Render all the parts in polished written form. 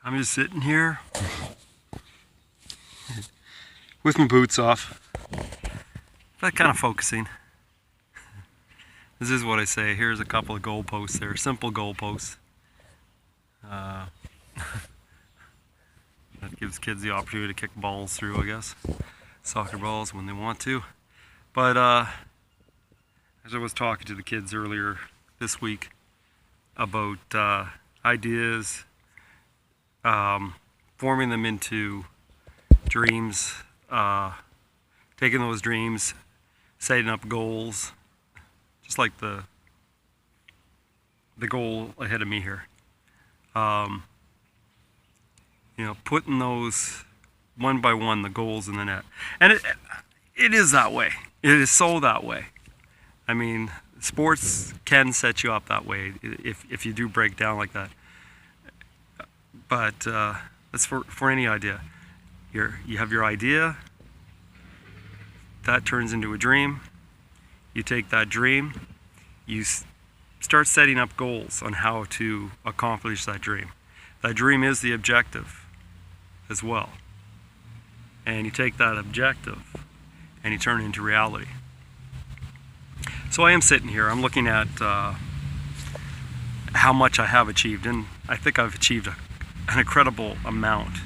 I'm just sitting here with my boots off, but kind of focusing. This is what I say. Here's a couple of goalposts there, simple goalposts. That gives kids the opportunity to kick balls through, I guess. Soccer balls when they want to. But as I was talking to the kids earlier this week about ideas, forming them into dreams, taking those dreams, setting up goals, just like the goal ahead of me here. You know, putting those one by one, the goals in the net. And it is that way. It is so that way. I mean, sports can set you up that way if you do break down like that. But that's for any idea. You have your idea, that turns into a dream. You take that dream, you start setting up goals on how to accomplish that dream. That dream is the objective as well. And you take that objective and you turn it into reality. So I am sitting here, I'm looking at how much I have achieved, and I think I've achieved an incredible amount.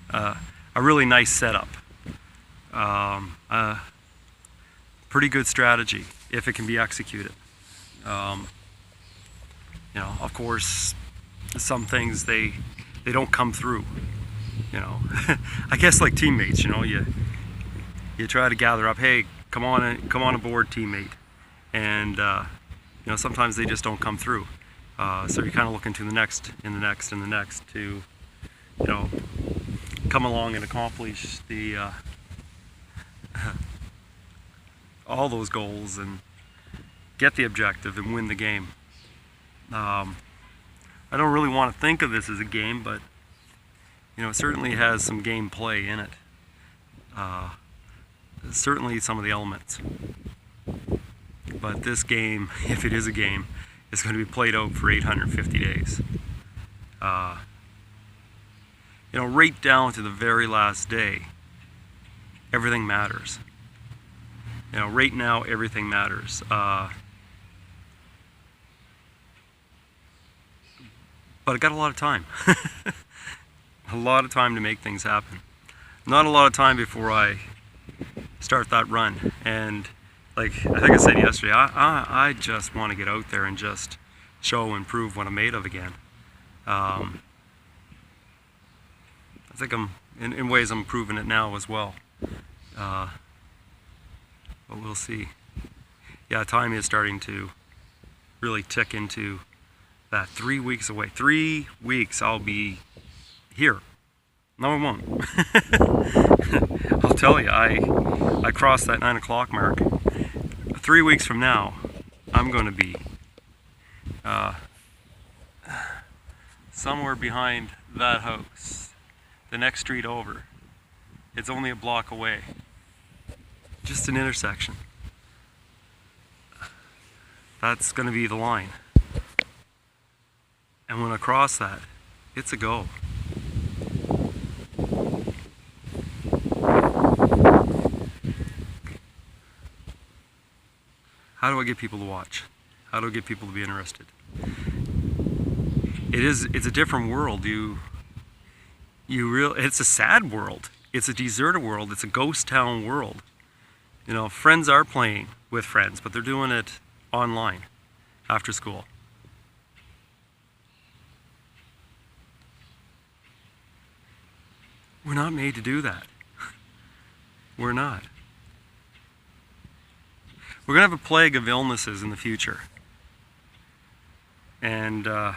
A really nice setup. Pretty good strategy if it can be executed. You know, of course, some things they don't come through. You know, I guess like teammates. You know, you try to gather up. Hey, come on aboard, teammate. And you know, sometimes they just don't come through. So you're kind of looking to the next, and the next, and the next to, you know, come along and accomplish the all those goals and get the objective and win the game. I don't really want to think of this as a game, but you know, it certainly has some gameplay in it. Certainly some of the elements. But this game, if it is a game, is going to be played out for 850 days. You know, right down to the very last day, everything matters. You know, right now, everything matters. But I got a lot of time. A lot of time to make things happen. Not a lot of time before I start that run. And like I think I said yesterday, I just want to get out there and just show and prove what I'm made of again. I think in ways I'm proving it now as well. But we'll see. Yeah, time is starting to really tick into that. 3 weeks away. 3 weeks I'll be here. No, I won't. I'll tell you, I crossed that 9 o'clock mark. 3 weeks from now, I'm going to be somewhere behind that house, the next street over. It's only a block away. Just an intersection. That's going to be the line. And when I cross that, it's a go. How do I get people to watch? How do I get people to be interested? It's a different world. It's a sad world. It's a deserted world. It's a ghost town world. You know, friends are playing with friends, but they're doing it online after school. We're not made to do that. We're not. We're going to have a plague of illnesses in the future. And we're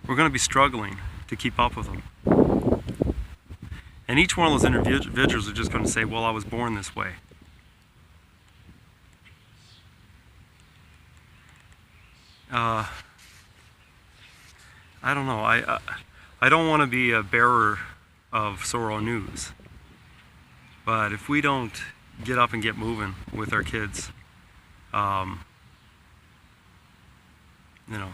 going to be struggling to keep up with them. And each one of those individuals are just going to say, well, I was born this way. I don't know. I don't want to be a bearer of sorrow news. But if we don't get up and get moving with our kids, you know,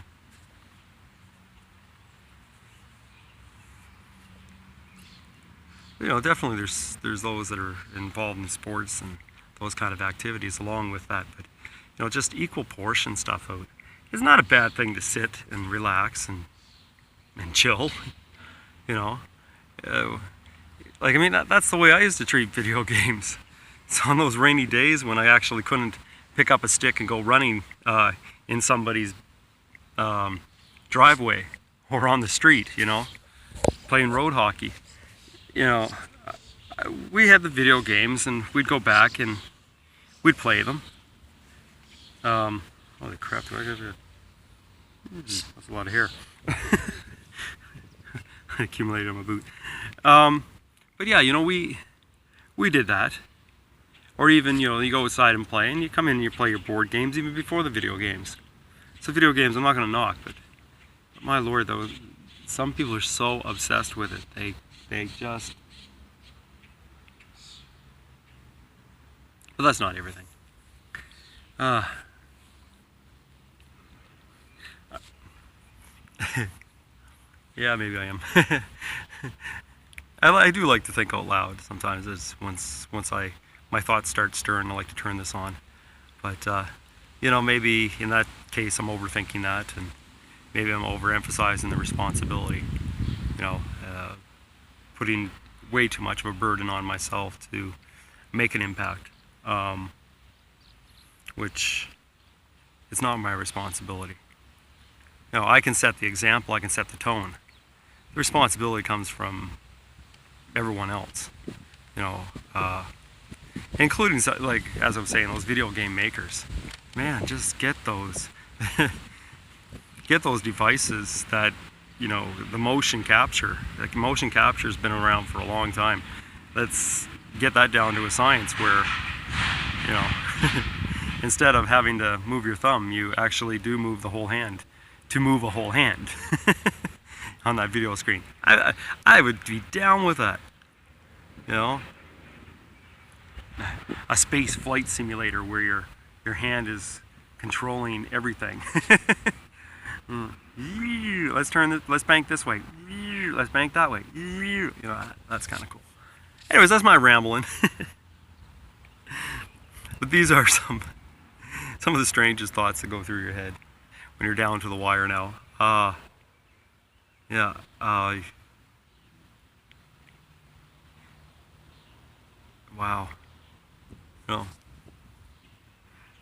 definitely there's those that are involved in sports and those kind of activities along with that, but just equal portion stuff out. It's not a bad thing to sit and relax and chill. you know that's the way I used to treat video games. So on those rainy days when I actually couldn't pick up a stick and go running in somebody's driveway or on the street, playing road hockey, we had the video games and we'd go back and we'd play them. Holy crap, do I got that? That's a lot of hair. Accumulated on my boot. But yeah, we did that. Or even, you go outside and play, and you come in and you play your board games even before the video games. So video games, I'm not going to knock, but my lord, though, some people are so obsessed with it. They just... But that's not everything. Yeah, maybe I am. I do like to think out loud sometimes. It's once my thoughts start stirring, I like to turn this on. But maybe in that case I'm overthinking that, and maybe I'm overemphasizing the responsibility. Putting way too much of a burden on myself to make an impact, which is not my responsibility. I can set the example, I can set the tone. The responsibility comes from everyone else, including, like, as I was saying, those video game makers. Man, just get those devices that, the motion capture. Like, motion capture has been around for a long time. Let's get that down to a science where, instead of having to move your thumb, you actually do move the whole hand to move a whole hand on that video screen. I would be down with that. A space flight simulator where your hand is controlling everything. Let's turn this, let's bank this way. Let's bank that way. That's kind of cool. Anyways, that's my rambling. But these are some of the strangest thoughts that go through your head when you're down to the wire now. Wow.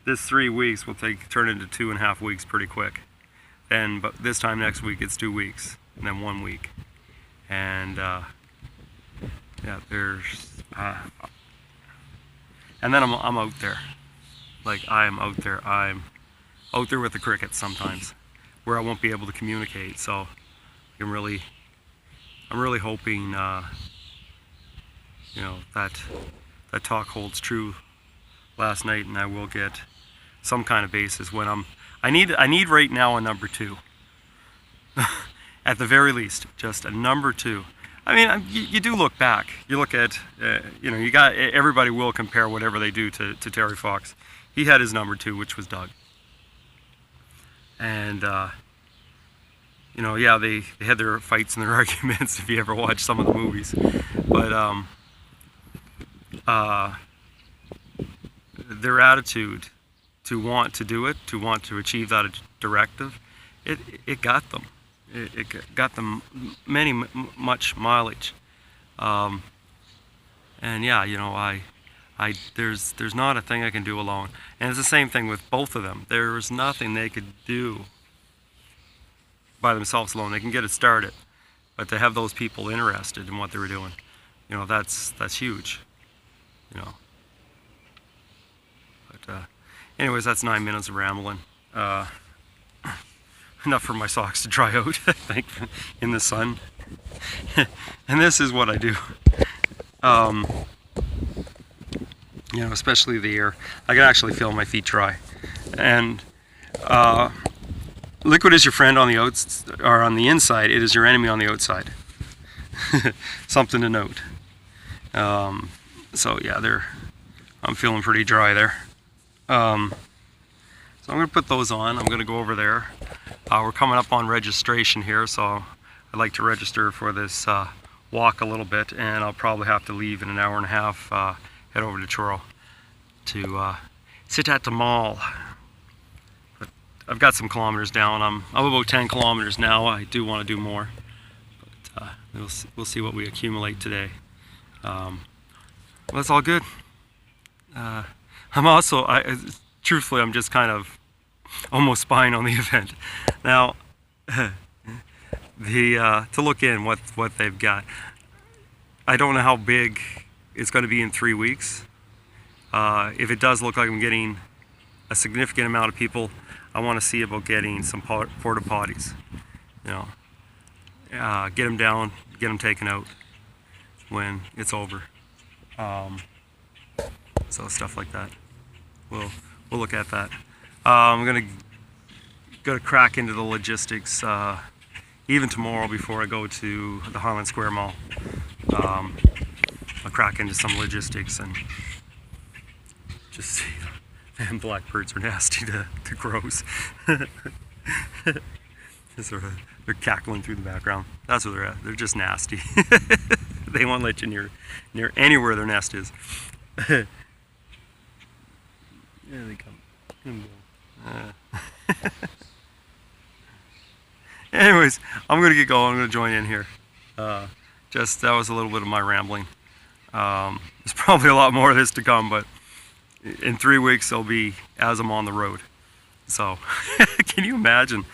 This 3 weeks will turn into 2.5 weeks pretty quick. But this time next week it's 2 weeks, and then 1 week. And and then I'm out there. Like, I am out there. I'm out there with the crickets sometimes, where I won't be able to communicate. So I'm really hoping that talk holds true last night, and I will get some kind of basis when I need right now a number 2. At the very least, just a number 2. I mean, you do look back. You look at, everybody will compare whatever they do to Terry Fox. He had his number 2, which was Doug. And, yeah, they had their fights and their arguments if you ever watch some of the movies. But, their attitude to want to do it, to want to achieve that directive, it got them. It got them much mileage. And yeah, there's not a thing I can do alone. And it's the same thing with both of them. There was nothing they could do by themselves alone. They can get it started, but to have those people interested in what they were doing, that's huge. But anyways, that's 9 minutes of rambling. Enough for my socks to dry out, I think, in the sun. And this is what I do. Especially the air. I can actually feel my feet dry. And liquid is your friend on the inside. It is your enemy on the outside. Something to note. So yeah, I'm feeling pretty dry there. So I'm going to put those on. I'm going to go over there. We're coming up on registration here, so I'd like to register for this walk a little bit, and I'll probably have to leave in an hour and a half, head over to Truro to sit at the mall. But I've got some kilometers down. I'm about 10 kilometers now. I do want to do more, but we'll see what we accumulate today. Well, that's all good. I'm also, truthfully, I'm just kind of almost spying on the event. Now, to look in what they've got. I don't know how big it's going to be in 3 weeks. If it does look like I'm getting a significant amount of people, I want to see about getting some porta potties. You know, get them down, get them taken out when it's over. So stuff like that. We'll look at that. I'm gonna crack into the logistics even tomorrow before I go to the Highland Square Mall. I'll crack into some logistics and just see. Man, blackbirds are nasty to crows. They're cackling through the background. That's where they're at. They're just nasty. They won't let you near anywhere their nest is. There they come. Anyways, I'm gonna get going. I'm gonna join in here. That was a little bit of my rambling. There's probably a lot more of this to come, but in 3 weeks I'll be as I'm on the road. So can you imagine?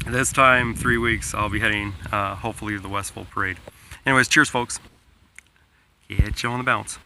This time, 3 weeks, I'll be heading hopefully to the Westville Parade. Anyways, cheers folks. Catch you on the bounce.